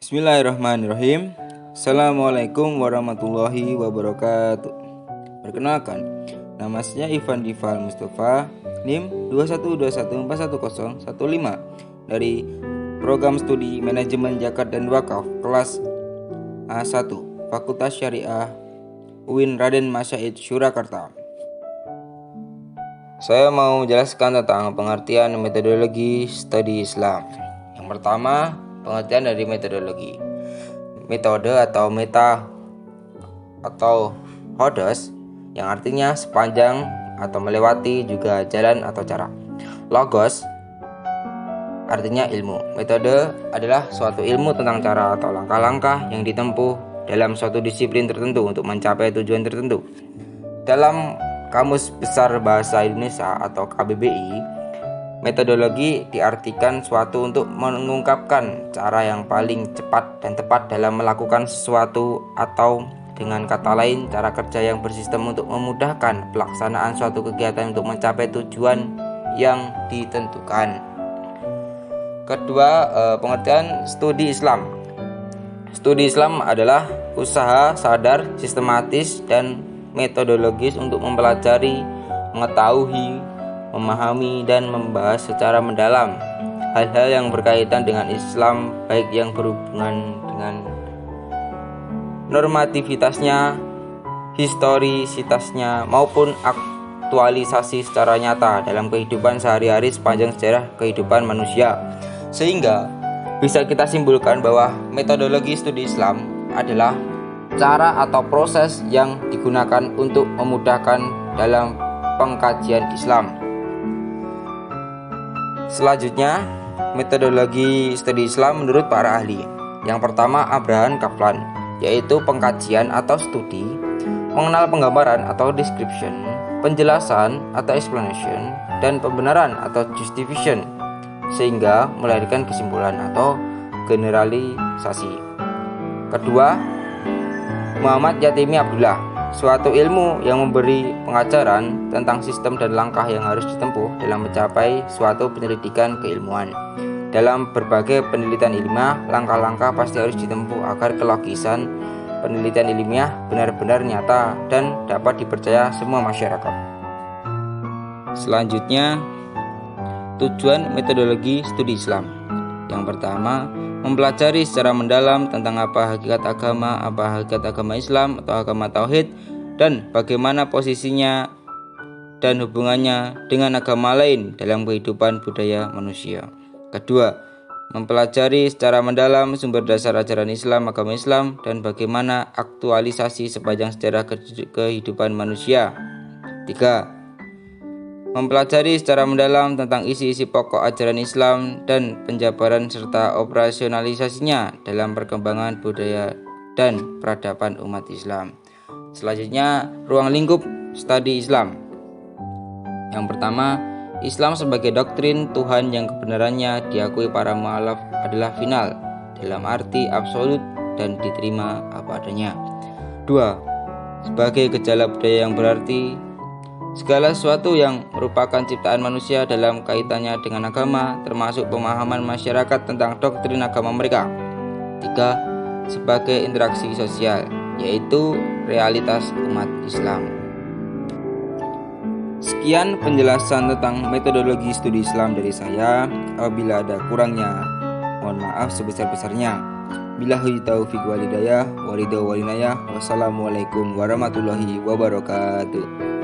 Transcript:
Bismillahirrahmanirrahim. Assalamualaikum warahmatullahi wabarakatuh. Perkenalkan, nama saya Ivan Dival Mustafa, NIM 2121411015 dari Program Studi Manajemen Zakat dan Wakaf kelas A1 Fakultas Syariah UIN Raden Mas Said Surakarta. Saya mau menjelaskan tentang pengertian metodologi studi Islam. Yang pertama, pengertian dari metodologi. Metode atau meta atau hodos yang artinya sepanjang atau melewati, juga jalan atau cara. Logos artinya ilmu. Metode adalah suatu ilmu tentang cara atau langkah-langkah yang ditempuh dalam suatu disiplin tertentu untuk mencapai tujuan tertentu. Dalam Kamus Besar Bahasa Indonesia atau KBBI, metodologi diartikan suatu untuk mengungkapkan cara yang paling cepat dan tepat dalam melakukan sesuatu, atau dengan kata lain, cara kerja yang bersistem untuk memudahkan pelaksanaan suatu kegiatan untuk mencapai tujuan yang ditentukan. Kedua, pengertian studi Islam. Studi Islam adalah usaha sadar, sistematis, dan metodologis untuk mempelajari, mengetahui, memahami, dan membahas secara mendalam hal-hal yang berkaitan dengan Islam, baik yang berhubungan dengan normativitasnya, historisitasnya, maupun aktualisasi secara nyata dalam kehidupan sehari-hari sepanjang sejarah kehidupan manusia. Sehingga bisa kita simpulkan bahwa metodologi studi Islam adalah cara atau proses yang digunakan untuk memudahkan dalam pengkajian Islam. Selanjutnya, metodologi studi Islam menurut para ahli. Yang pertama, Abraham Kaplan, yaitu pengkajian atau studi, mengenal penggambaran atau description, penjelasan atau explanation, dan pembenaran atau justification, sehingga melahirkan kesimpulan atau generalisasi. Kedua, Muhammad Yatimi Abdullah, suatu ilmu yang memberi pengajaran tentang sistem dan langkah yang harus ditempuh dalam mencapai suatu penyelidikan keilmuan. Dalam berbagai penelitian ilmiah, langkah-langkah pasti harus ditempuh agar kelogisan penelitian ilmiah benar-benar nyata dan dapat dipercaya semua masyarakat. Selanjutnya, tujuan metodologi studi Islam. Yang pertama, mempelajari secara mendalam tentang apa hakikat agama Islam atau agama Tauhid, dan bagaimana posisinya dan hubungannya dengan agama lain dalam kehidupan budaya manusia. Kedua, mempelajari secara mendalam sumber dasar ajaran Islam, agama Islam, dan bagaimana aktualisasi sepanjang sejarah kehidupan manusia. Tiga, mempelajari secara mendalam tentang isi-isi pokok ajaran Islam dan penjabaran serta operasionalisasinya dalam perkembangan budaya dan peradaban umat Islam. Selanjutnya, ruang lingkup studi Islam. Yang pertama, Islam sebagai doktrin Tuhan yang kebenarannya diakui para mu'alaf adalah final, dalam arti absolut dan diterima apa adanya. Dua, sebagai gejala budaya yang berarti segala sesuatu yang merupakan ciptaan manusia dalam kaitannya dengan agama, termasuk pemahaman masyarakat tentang doktrin agama mereka. Tiga, sebagai interaksi sosial, yaitu realitas umat Islam. Sekian penjelasan tentang metodologi studi Islam dari saya. Apabila ada kurangnya, mohon maaf sebesar-besarnya. Billahi taufiq wal hidayah, waridho walinayah. Wassalamualaikum warahmatullahi wabarakatuh.